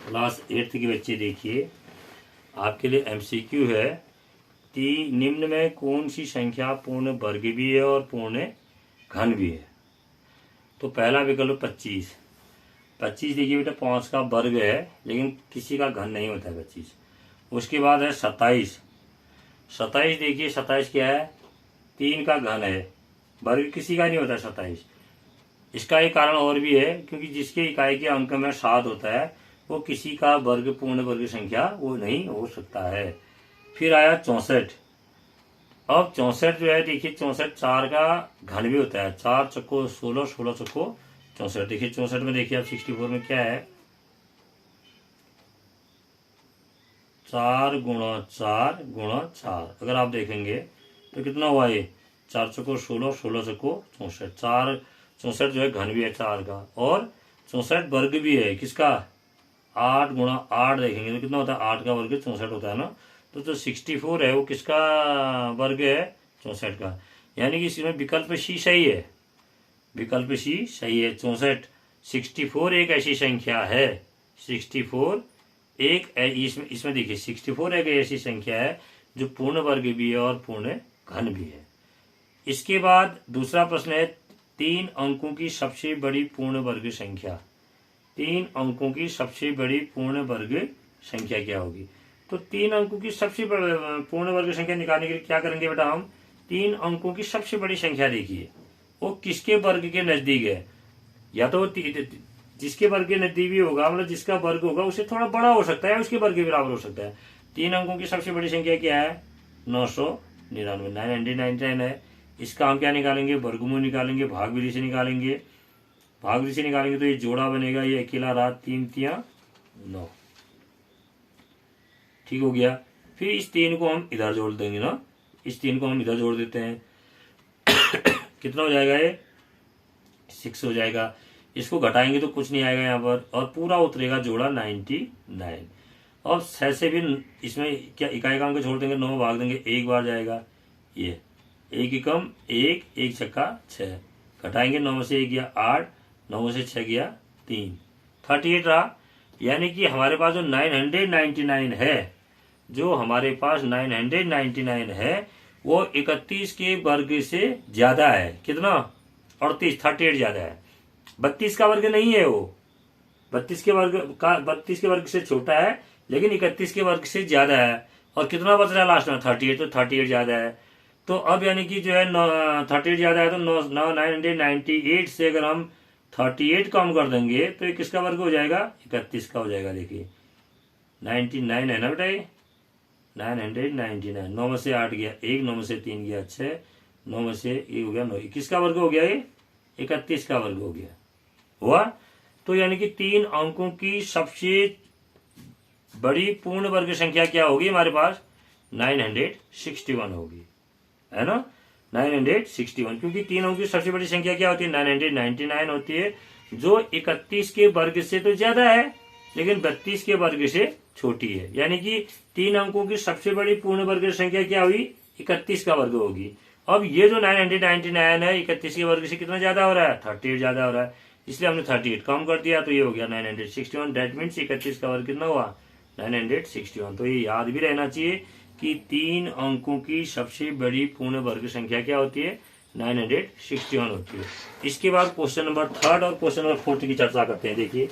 Class 8 के बच्चे देखिए, आपके लिए एमसीक्यू है। निम्न में कौन सी संख्या पूर्ण वर्ग भी है और पूर्ण घन भी है। तो पहला विकल्प 25। 25 देखिए बेटा 5 का वर्ग है, लेकिन किसी का घन नहीं होता है 25। उसके बाद है 27। 27 देखिए 27 क्या है, 3 का घन है, वर्ग किसी का नहीं होता 27। इसका एक कारण और भी है, क्योंकि जिसके इकाई के अंक में 7 होता है वो किसी का वर्ग पूर्ण वर्ग संख्या वो नहीं हो सकता है। फिर आया 64। अब 64 जो है देखिए 64 4 का घन भी होता है। 4 चक्को 16, 16 चक्को 64। देखिए 64 में देखिए आप 64 में क्या है, 4 गुणा 4 गुणा 4। अगर आप देखेंगे तो कितना हुआ ये, 4 चक्को 16, 16 चक्को 64। 4 64 जो है घन भी है 4 का, और 64 वर्ग भी है किसका, 8 गुणा 8 देखेंगे तो कितना होता है, 8 का वर्ग 64 होता है ना। तो जो 64 है वो किसका वर्ग है, 64 का। यानी कि इसमें विकल्प सी सही है, विकल्प सी सही है। 64 64 एक ऐसी संख्या है, 64 एक इसमें देखिए 64 एक ऐसी संख्या है जो पूर्ण वर्ग भी है और पूर्ण घन भी है। इसके बाद दूसरा प्रश्न है, 3 अंकों की सबसे बड़ी पूर्ण वर्ग संख्या। 3 अंकों की सबसे बड़ी पूर्ण वर्ग संख्या क्या होगी। तो 3 अंकों की सबसे पूर्ण वर्ग संख्या निकालने के लिए क्या करेंगे बेटा, हम 3 अंकों की सबसे बड़ी संख्या देखिए वो किसके वर्ग के नजदीक है। या तो जिसके वर्ग के नजदीक भी होगा, मतलब जिसका वर्ग होगा उससे थोड़ा बड़ा हो सकता है, उसके वर्ग के बराबर हो सकता है। 3 अंकों की सबसे बड़ी संख्या क्या है, 999, 999 है। इसका हम क्या निकालेंगे, वर्गमूल निकालेंगे, भाग विधि से निकालेंगे। भाग विधि से निकालेंगे तो ये जोड़ा बनेगा, ये अकेला रहा, 3 तिया 9, ठीक हो गया। फिर इस 3 को हम इधर जोड़ देंगे ना, इस 3 को हम इधर जोड़ देते हैं कितना हो जाएगा, ये 6 हो जाएगा। इसको घटाएंगे तो कुछ नहीं आएगा यहाँ पर, और पूरा उतरेगा जोड़ा 99। और 6 से भी इसमें क्या इकाई का अंक छोड़ देंगे, 9 भाग देंगे, 1 बार जाएगा, ये 1 एकम 1, 1 छक्का 6, घटाएंगे 9 से 1 गया 8, 9 से 6 गया 3, 38 रहा। यानी कि हमारे पास जो 999 है, जो हमारे पास 999 है वो 31 के वर्ग से ज्यादा है। कितना, 38 ज्यादा है। 32 का वर्ग नहीं है वो, 32 के वर्ग से छोटा है, लेकिन 31 के वर्ग से ज्यादा है। और कितना बच रहा है लास्ट में, 38, तो 38 ज्यादा है। तो अब यानी कि जो है 38 ज्यादा है, तो 998 से अगर हम 38 कम कर देंगे तो ये किसका वर्ग हो जाएगा, 31 का हो जाएगा। देखिए 99 है ना बेटा, ये 999। 9 में से 8 गया 1, 9 में से 3 गया 6, 9 में से 1 हो गया 9, किसका वर्ग हो गया, ये 31 का वर्ग हो गया हुआ। तो यानी कि 3 अंकों की सबसे बड़ी पूर्ण वर्ग संख्या क्या होगी हमारे पास, 961 होगी, है ना, 961। क्योंकि 3 अंकों की सबसे बड़ी संख्या क्या होती है, 999 होती है, जो 31 के वर्ग से तो ज्यादा है लेकिन 32 के वर्ग से छोटी है। यानी कि 3 अंकों की सबसे बड़ी पूर्ण वर्ग संख्या क्या हुई, 31 का वर्ग होगी। अब ये जो 999 है 31 के वर्ग से कितना ज्यादा हो रहा है, 38 ज्यादा हो रहा है, इसलिए हमने 38 कम कर दिया, तो ये हो गया 961। डेट मीन्स 31 का वर्ग कितना हुआ, 961। तो ये याद भी रहना चाहिए कि 3 अंकों की सबसे बड़ी पूर्ण वर्ग संख्या क्या होती है, 961 होती है। इसके बाद क्वेश्चन नंबर 3 और क्वेश्चन नंबर 4 की चर्चा करते हैं। देखिए